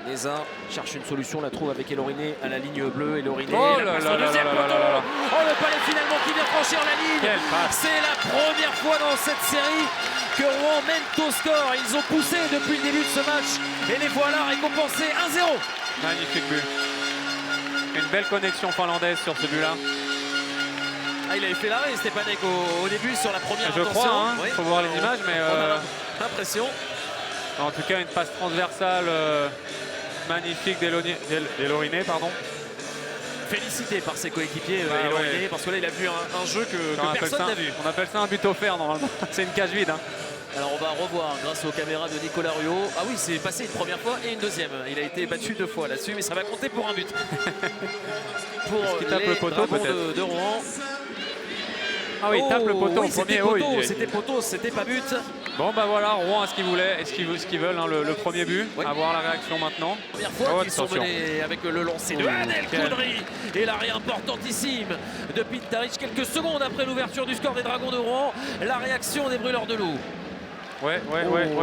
Neza cherche une solution, la trouve avec Eloriné à la ligne bleue. Eloriné, oh la là passe là au là deuxième là là poteau. là là. Oh, le palais finalement qui vient franchir la ligne. Quelle passe. C'est la première fois dans cette série que Rouen mène au score. Ils ont poussé depuis le début de ce match et les voilà récompensés 1-0. Magnifique but. Une belle connexion finlandaise sur ce but-là. Ah, il avait fait l'arrêt, Stepanek, au début sur la première Je intention. crois, il Oui. faut voir les images, mais On a l'impression. en tout cas une passe transversale magnifique d'Eloriné, pardon. Félicité par ses coéquipiers Ah, Eloriné, ouais. parce que là il a vu un jeu que personne n'a vu. On appelle ça un but offert normalement. C'est une cage vide. Hein. Alors on va revoir grâce aux caméras de Nicolas Ruot. Ah oui, c'est passé une première fois et une deuxième. Il a été battu 2 fois là-dessus, mais ça va compter pour un but. Pour Est-ce qu'il tape les le poteau, Dragons peut-être de Rouen. Ah oui, il tape le poteau oui, au c'était premier. poteau, Oui, c'était poteau, c'était pas but. bon bah voilà, Rouen a ce qu'ils voulaient et ce qu'ils veulent, hein, le premier but. Oui. À voir la réaction maintenant. Première fois Oh, qu'ils sont attention. menés avec le lancer de Oh, Adel quel- Koudry et l'arrêt importantissime de Pintaric quelques secondes après l'ouverture du score des Dragons de Rouen. La réaction des Brûleurs de Loup. Ouais.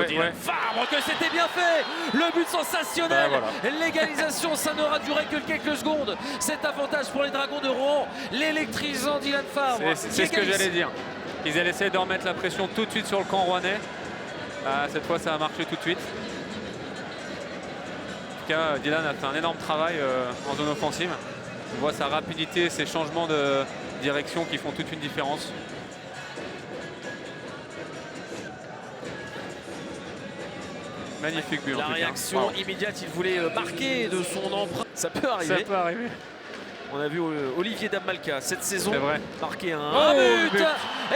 Dylan Fabre, que c'était bien fait. Le but sensationnel. Bah, L'égalisation, ça n'aura duré que quelques secondes. Cet avantage pour les Dragons de Rouen. L'électrisant Dylan Fabre. C'est ce que j'allais dire. Ils allaient essayer de remettre la pression tout de suite sur le camp rouennais. Ah, cette fois, ça a marché tout de suite. En tout cas, Dylan a fait un énorme travail en zone offensive. On voit sa rapidité, ses changements de direction qui font toute une différence. Magnifique but en La tout cas. réaction Wow. immédiate, il voulait marquer de son empreinte. Ça peut arriver. Ça peut arriver. On a vu Olivier Damalka cette saison C'est vrai. marquer un Oh, but. but.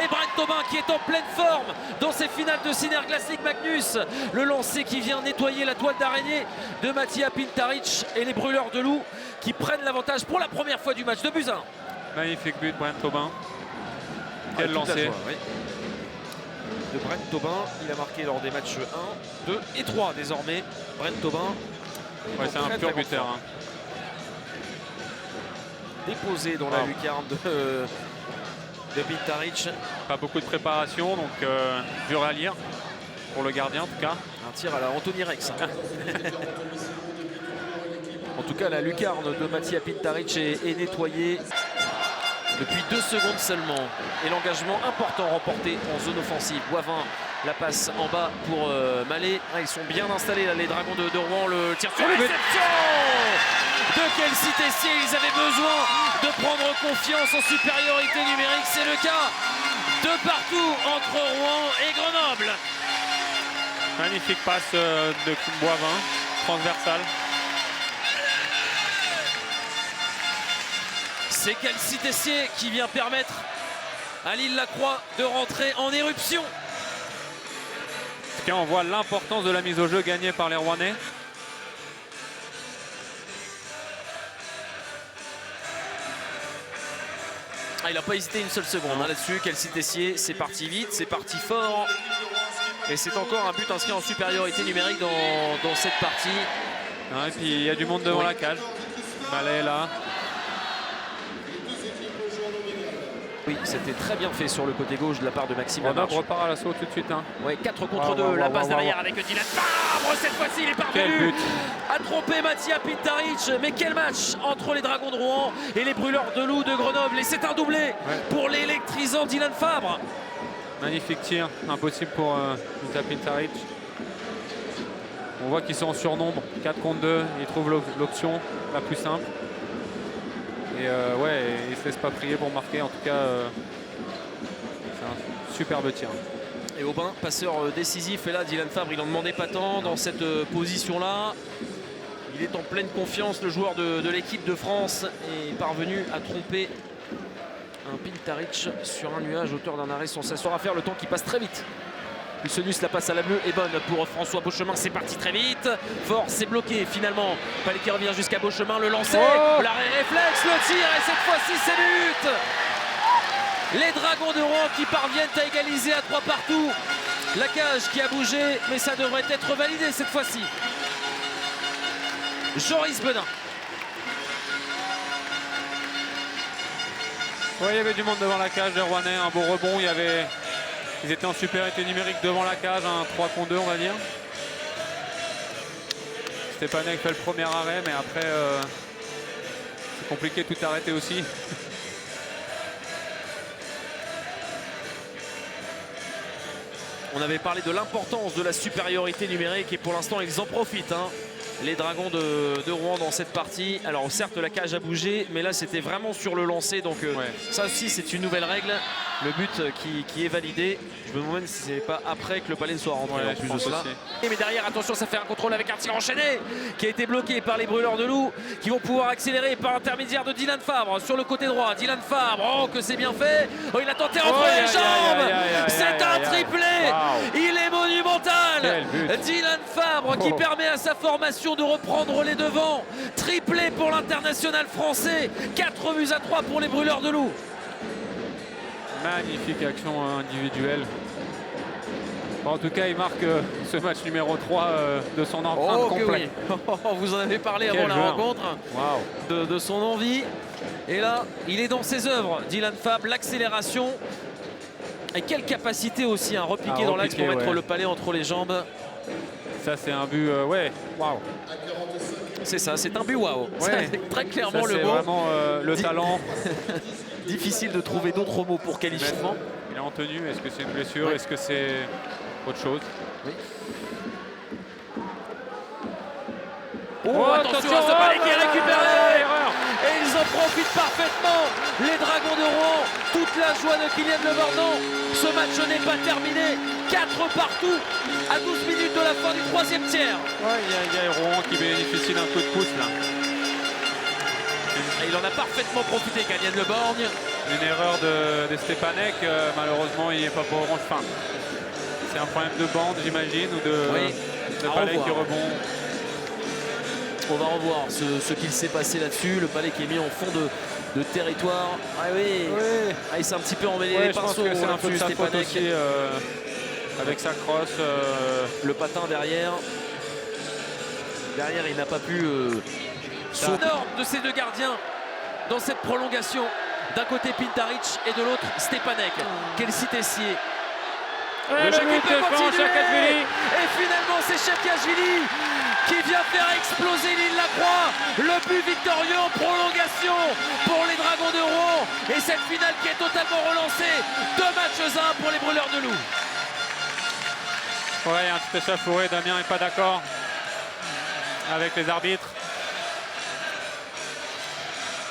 Et Brent Tobin qui est en pleine forme dans ses finales de Synerglacic Magnus. Le lancer qui vient nettoyer la toile d'araignée de Mattia Pintaric et les Brûleurs de Loup qui prennent l'avantage pour la première fois du match de Buzyn. Magnifique but, Brent Tobin. Quel Toute la lancer. joie, oui. De Brent Tobin, il a marqué lors des matchs 1, 2 et 3 désormais. Brent Tobin. Ouais, c'est un pur buteur. Hein. Déposé dans la lucarne de Pintaric. Pas beaucoup de préparation, donc dur à lire pour le gardien en tout cas. Un tir à la Anthony Rex. En tout cas, la lucarne de Mattia Pintaric est nettoyée depuis 2 secondes seulement. Et l'engagement important remporté en zone offensive. Boivin, la passe en bas pour Mallet. Ah, ils sont bien installés là, les Dragons de Rouen. Le tir sur réception de Kelsey Tessier. Ils avaient besoin de prendre confiance en supériorité numérique. C'est le cas de partout entre Rouen et Grenoble. Magnifique passe de Boivin, transversale. C'est Kelsey Tessier qui vient permettre à Lille-Lacroix de rentrer en éruption. En tout cas, on voit l'importance de la mise au jeu gagnée par les Rouennais. Ah, il n'a pas hésité une seule seconde là-dessus. Kelsey Tessier, c'est parti vite, c'est parti fort. Et c'est encore un but inscrit en supériorité numérique dans cette partie. Et puis il y a du monde devant la cage. Mallet est là. Oui, c'était très bien fait sur le côté gauche de la part de Maxime Grenoble Lamarche. repart à l'assaut tout de suite. Hein. Ouais, 4 contre 2, la passe derrière avec Dylan Fabre. Cette fois-ci, il est Quel parvenu but. à tromper Mattia Pintaric. Mais quel match entre les Dragons de Rouen et les Brûleurs de Loup de Grenoble. Et c'est un doublé pour l'électrisant Dylan Fabre. Magnifique tir, impossible pour Mattia Pintaric. On voit qu'ils sont en surnombre, 4 contre 2, ils trouvent l'option la plus simple. Et ouais, ils ne se laissent pas prier pour marquer, en tout cas, c'est un superbe tir. Et Aubin, passeur décisif, et là Dylan Fabre, il n'en demandait pas tant dans cette position-là. Il est en pleine confiance, le joueur de l'équipe de France, est parvenu à tromper un Pintaric sur un nuage, auteur d'un arrêt sensation à faire, le temps qui passe très vite. Pulsenus, la passe à la bleue est bonne pour François Beauchemin, c'est parti très vite. Fort, c'est bloqué finalement. Palais qui revient jusqu'à Beauchemin, le lancer, l'arrêt réflexe, le tir, et cette fois-ci c'est but. Les Dragons de Rouen qui parviennent à égaliser à 3 partout. La cage qui a bougé, mais ça devrait être validé cette fois-ci. Joris Benin. Ouais, il y avait du monde devant la cage des Rouennais, un beau rebond, ils étaient en supériorité numérique devant la cage, un 3 contre 2 on va dire. Stepanek fait le premier arrêt, mais après, c'est compliqué de tout arrêter aussi. On avait parlé de l'importance de la supériorité numérique et pour l'instant ils en profitent, hein, les Dragons de Rouen dans cette partie. Alors certes la cage a bougé, mais là c'était vraiment sur le lancer, donc ça aussi c'est une nouvelle règle. Le but qui est validé. Je me demande si c'est pas après que le palais soit rentré en plus de cela. Mais derrière, attention, ça fait un contrôle avec un tir enchaîné qui a été bloqué par les Brûleurs de Loup, qui vont pouvoir accélérer par l'intermédiaire de Dylan Fabre sur le côté droit. Dylan Fabre, oh que c'est bien fait. Oh, il a tenté entre les jambes. C'est un triplé. Il est monumental. Dylan Fabre qui permet à sa formation de reprendre les devants. Triplé pour l'international français. 4-3 pour les Brûleurs de Loup. Magnifique action individuelle. Bon, en tout cas, il marque ce match numéro 3 de son empreinte complète. Oui. Vous en avez parlé avant la rencontre, de son envie. Et là, il est dans ses œuvres. Dylan Fabre, l'accélération. Et quelle capacité aussi à repiquer dans l'axe pour mettre le palais entre les jambes. Ça, c'est un but, waouh. C'est ça, c'est un but waouh. C'est très clairement le mot. C'est vraiment le talent. Difficile de trouver d'autres mots pour qualifier. Il est en tenue, est-ce que c'est une blessure, est-ce que c'est autre chose? Oui. Oh, attention à ce palais qui est récupéré. Et ils en profitent parfaitement, les Dragons de Rouen. Toute la joie de Kylian Le Bornand. Ce match n'est pas terminé. 4 partout à 12 minutes de la fin du 3e tiers. Il y a Rouen qui bénéficie d'un coup de pouce là. Et il en a parfaitement profité, Kylian Le Borgne. Une erreur de Stepanek, malheureusement il n'est pas pour orange fin. C'est un problème de bande, j'imagine, ou de palais qui rebond. On va revoir ce qu'il s'est passé là-dessus. Le palais qui est mis en fond de territoire. Ah oui, il s'est un petit peu emmêlé les pinceaux. C'est un peu de sa faute aussi, avec sa crosse. Le patin derrière. Derrière, il n'a pas pu... énorme de ces deux gardiens dans cette prolongation. D'un côté Pintaric et de l'autre Stepanek. Quel Tessier. Le Jacquet peut continuer. Et finalement c'est Chakashvili qui vient faire exploser l'île Lacroix. Le but victorieux en prolongation pour les Dragons de Rouen. Et cette finale qui est totalement relancée. 2 matchs à 1 pour les Brûleurs de Loup. Ouais, un petit échauffouré. Damien n'est pas d'accord avec les arbitres.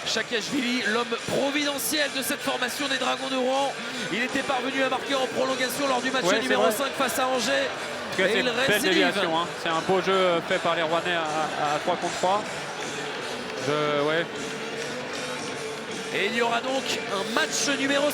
Chakashvili, l'homme providentiel de cette formation des Dragons de Rouen. Il était parvenu à marquer en prolongation lors du match numéro 5 face à Angers. C'est une belle déviation, hein. C'est un beau jeu fait par les Rouennais à 3 contre 3. Et il y aura donc un match numéro